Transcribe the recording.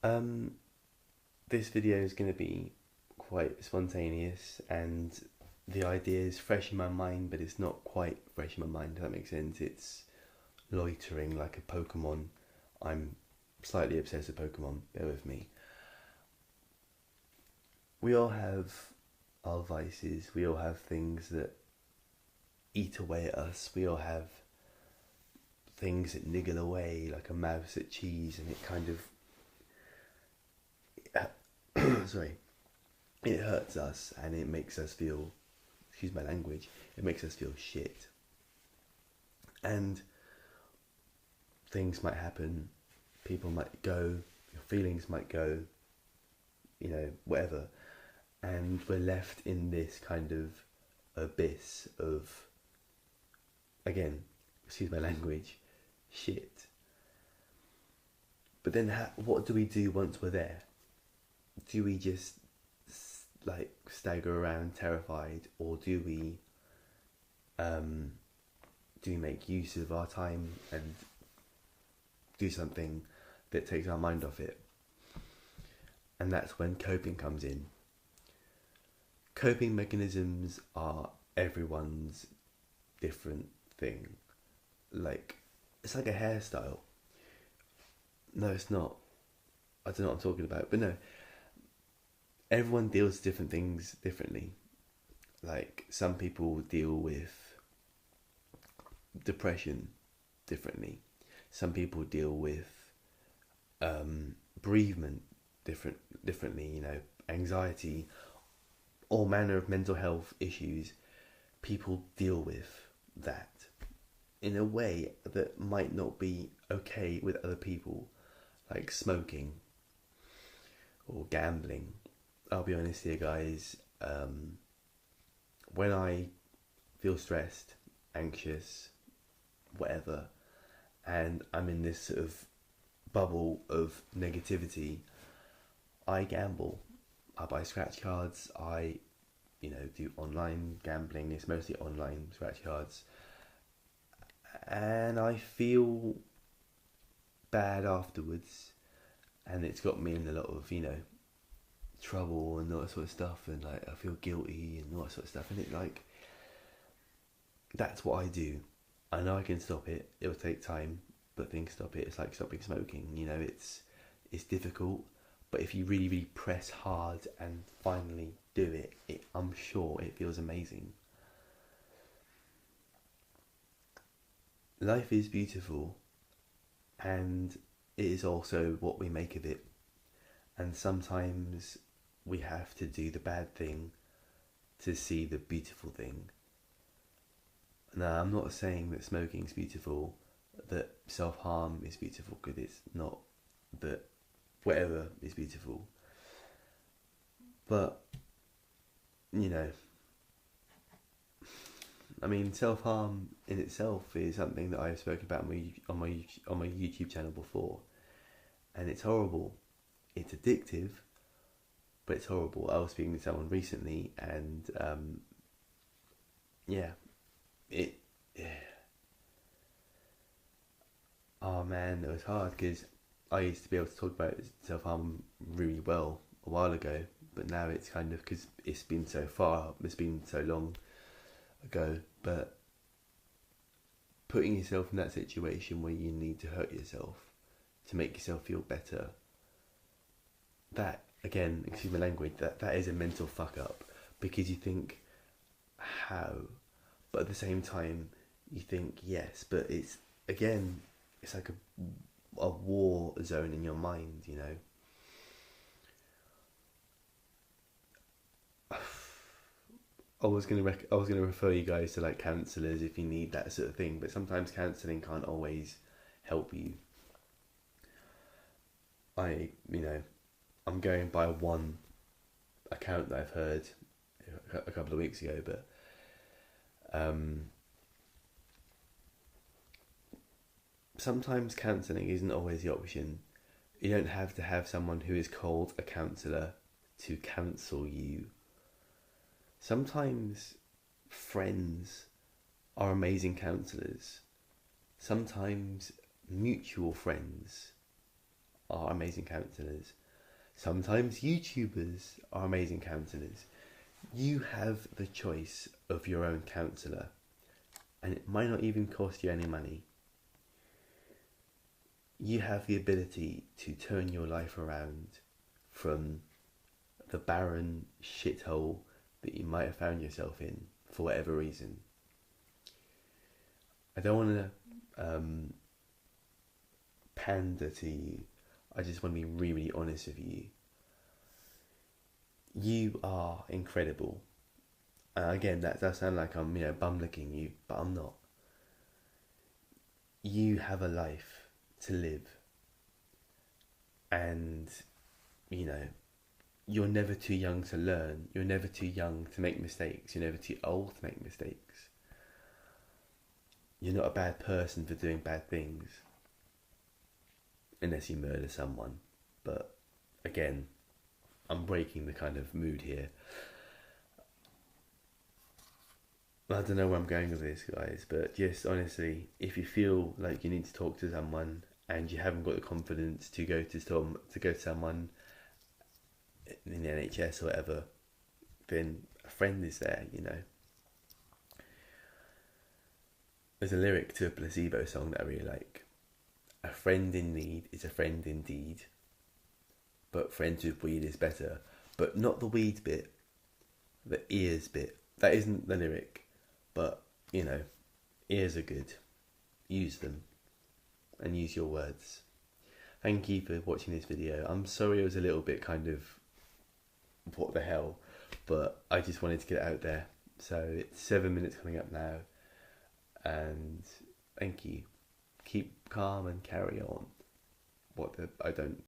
Um, this video is going to be quite spontaneous, and the idea is fresh in my mind, but it's not quite fresh in my mind, if that makes sense. It's loitering like a Pokemon. I'm slightly obsessed with Pokemon, bear with me. We all have our vices, we all have things that eat away at us, we all have things that niggle away like a mouse at cheese, and it kind of sorry, it hurts us and it makes us feel, excuse my language, it makes us feel shit. And things might happen, people might go, your feelings might go, whatever, and we're left in this kind of abyss of, again, excuse my language, shit. But then what do we do once we're there? Do we just like stagger around terrified, or do we make use of our time and do something that takes our mind off it? And that's when coping comes in. Coping mechanisms are everyone's different thing. Like, it's like a hairstyle. No, it's not. I don't know what I'm talking about, but no. Everyone deals with different things differently. Like, some people deal with depression differently. Some people deal with bereavement differently, anxiety, all manner of mental health issues. People deal with that in a way that might not be okay with other people, like smoking or gambling. I'll be honest here, guys, when I feel stressed, anxious, whatever, and I'm in this sort of bubble of negativity, I gamble. I buy scratch cards, I do online gambling. It's mostly online scratch cards, and I feel bad afterwards, and it's got me in a lot of trouble and all that sort of stuff, and like I feel guilty and all that sort of stuff, and it like, that's what I do. I know I can stop it, it'll take time, but things stop it. It's like stopping smoking, it's difficult, but if you really, really press hard and finally do it, I'm sure it feels amazing. Life is beautiful, and it is also what we make of it. And sometimes we have to do the bad thing to see the beautiful thing. Now, I'm not saying that smoking is beautiful, that self-harm is beautiful, because it's not. That whatever is beautiful. But, self-harm in itself is something that I've spoken about on my YouTube channel before, and it's horrible. It's addictive, but it's horrible. I was speaking to someone recently, and yeah. Oh man, it was hard, because I used to be able to talk about self-harm really well a while ago, but now it's kind of, because it's been so long ago, but putting yourself in that situation where you need to hurt yourself to make yourself feel better, that, again, excuse my language, that is a mental fuck up, because you think, how? But at the same time, you think, yes, but it's like a war zone in your mind, I was gonna refer you guys to like counsellors if you need that sort of thing, but sometimes counselling can't always help you. I'm going by one account that I've heard a couple of weeks ago, but sometimes counselling isn't always the option. You don't have to have someone who is called a counsellor to counsel you. Sometimes friends are amazing counsellors. Sometimes mutual friends are amazing counsellors. Sometimes YouTubers are amazing counsellors. You have the choice of your own counsellor, and it might not even cost you any money. You have the ability to turn your life around from the barren shithole that you might have found yourself in for whatever reason. I don't want to pander to you. I just want to be really, really honest with you. You are incredible. And again, that does sound like I'm, bum licking you, but I'm not. You have a life to live. And, you're never too young to learn. You're never too young to make mistakes. You're never too old to make mistakes. You're not a bad person for doing bad things. Unless you murder someone. But, again, I'm breaking the kind of mood here. I don't know where I'm going with this, guys, but just honestly, if you feel like you need to talk to someone and you haven't got the confidence to go to someone in the NHS or whatever, then a friend is there, There's a lyric to a Placebo song that I really like. A friend in need is a friend indeed, but friends with weed is better. But not the weed bit, the ears bit. That isn't the lyric, but, ears are good. Use them, and use your words. Thank you for watching this video. I'm sorry it was a little bit kind of, what the hell, but I just wanted to get it out there. So it's 7 minutes coming up now, and thank you. Keep calm and carry on. I don't